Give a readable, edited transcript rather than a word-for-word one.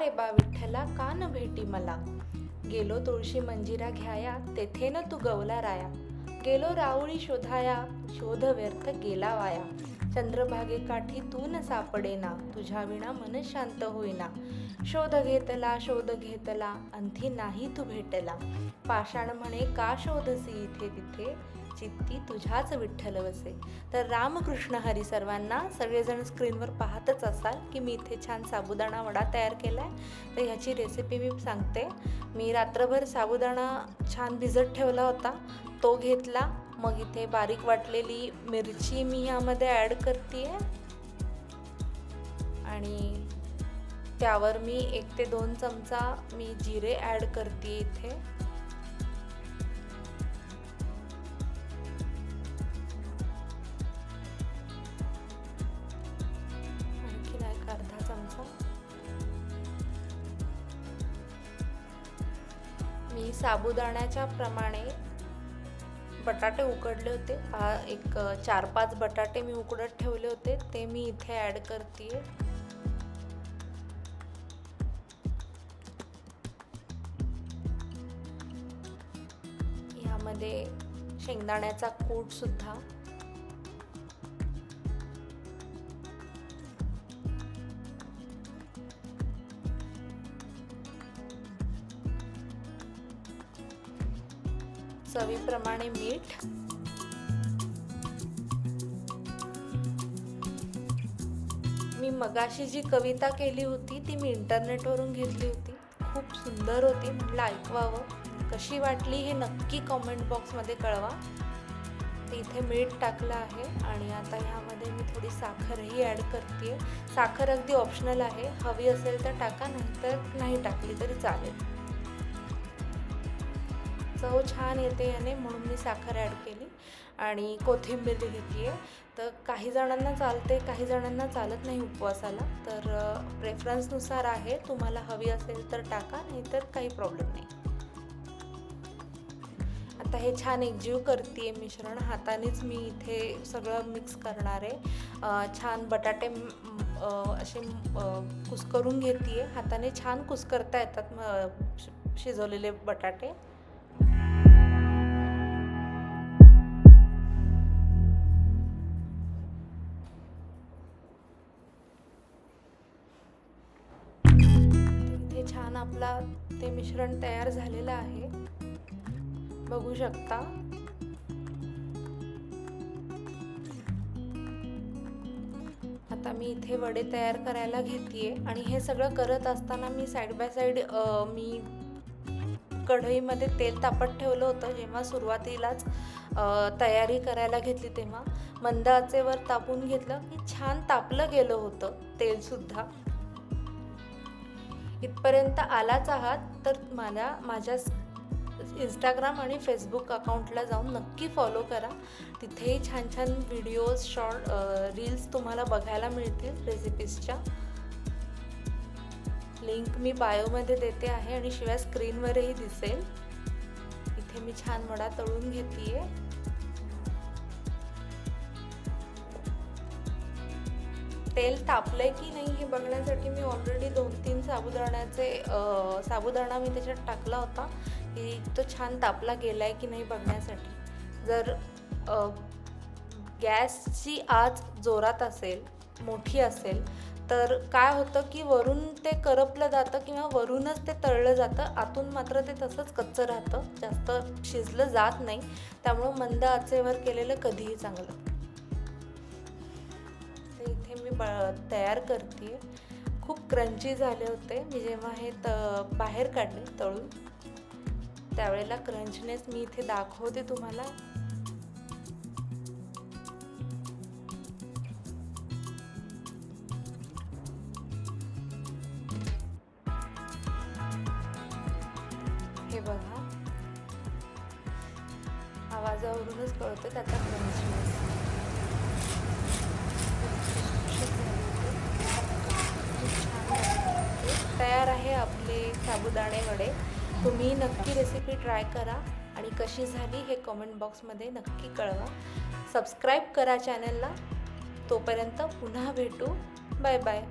रे बा विठ्ठला का न भेटी मला. गेलो तुळशी मंजिरा घ्याया, तेथे न तू गवला राया. गेलो राऊळी शोधाया, शोध व्यर्थ गेला वाया. चंद्रभागे काठी तू न सापडेना, तुझ्या विना मन शांत होईना. शोध घेतला अंथी नाही तू भेटला. पाषाण म्हणे का शोधसी इथे तिथे, चित्ती तुझ्याच विठ्ठल वसे. तर रामकृष्ण हरी सर्वांना. सगळेजण स्क्रीनवर पाहतच असाल की मी इथे छान साबुदाणा वडा तयार केला आहे. तर ह्याची रेसिपी मी सांगते. मी रात्रभर साबुदाणा छान भिजत ठेवला होता, तो घेतला. मग इथे बारीक वाटलेली मिरची मी यामध्ये ॲड करते आणि त्यावर मी 1 ते 2 चमचा मी जिरे ॲड करते इथे. आणखीन 1 अर्धा चमचा. मी साबुदाण्याच्या प्रमाणे बटाटे उकडले होते. 4-5 बटाटे मी उकडत ठेवले होते, ते मी इथे ॲड करते. यामध्ये शेंगदाण्याचा कूट सुद्धा. चवीप्रमाणे मीठ. मी मगाशी जी कविता केली होती ती मी इंटरनेटवरून घेतली होती. खूप सुंदर होती, म्हटलं ऐकवावं. कशी वाटली हे नक्की कमेंट बॉक्समध्ये कळवा. इथे मीठ टाकलं आहे आणि आता ह्यामध्ये मी थोडी साखरही ॲड करते. साखर अगदी ऑप्शनल आहे, हवी असेल तर टाका, नाहीतर नाही टाकली तरी चालेल. चव छान येते याने, म्हणून मी साखर ॲड केली. आणि कोथिंबीर घेतली आहे. तर काही जणांना चालते, काही जणांना चालत नाही उपवासाला. तर प्रेफरन्सनुसार आहे, तुम्हाला हवी असेल तर टाका, नाहीतर काही प्रॉब्लेम नाही. आता हे छान एकजीव करते मिश्रण. हातानेच मी इथे सगळं मिक्स करणार आहे. छान बटाटे असे कुस्करून घेते. हाताने छान कुस्करता येतात शिजवलेले बटाटे. इथे छान आपला ते मिश्रण तयार झालेलं आहे, बघू शकता. आता मी इथे वडे तयार करायला घेते आणि हे सगळं करत असताना मी साईड बाय साईड मी कढईमध्ये तेल तापत ठेवलं होतं. जेव्हा सुरुवातीलाच तयारी करायला घेतली तेव्हा मंद आचेवर तापून घेतलं की छान तापलं गेलं होतं तेलसुद्धा. इथपर्यंत आलाच आहात तर माझ्या इंस्टाग्राम आणि फेसबुक अकाउंटला जाऊन नक्की फॉलो करा. तिथेही छान छान व्हिडिओज, शॉर्ट रील्स तुम्हाला बघायला मिळतील रेसिपीजच्या. लिंक मी बायोमध्ये देते आहे आणि शिवाय स्क्रीनवरही दिसेल. इथे मी छान वडा तळून घेते. तेल तापलंय की नाही हे बघण्यासाठी मी ऑलरेडी 2-3 साबुदाणा मी त्याच्यात टाकला होता की तो छान तापला गेलाय की नाही बघण्यासाठी. जर गॅसची आच जोरात असेल, मोठी असेल, तर काय होतं की वरून ते करपलं जातं किंवा वरूनच ते तळलं जातं, आतून मात्र ते तसंच कच्चं राहतं, जास्त शिजलं जात नाही. त्यामुळं मंद आचेवर केलेलं कधीही चांगलं. ते इथे मी तयार करते. खूप क्रंची झाले होते. मी जेव्हा हे बाहेर काढले तळून त्यावेळेला क्रंचनेस मी इथे दाखवते तुम्हाला. हे बघा, आवाजावरूनच कळतं त्याचा क्रंचनेस. तयार आहे आपले साबुदाणे वडे. तुम्ही नक्की रेसिपी ट्राय करा आणि कशी झाली हे कमेंट बॉक्समध्ये नक्की कळवा. सबस्क्राईब करा चॅनलला. तोपर्यंत पुन्हा भेटू. Bye bye.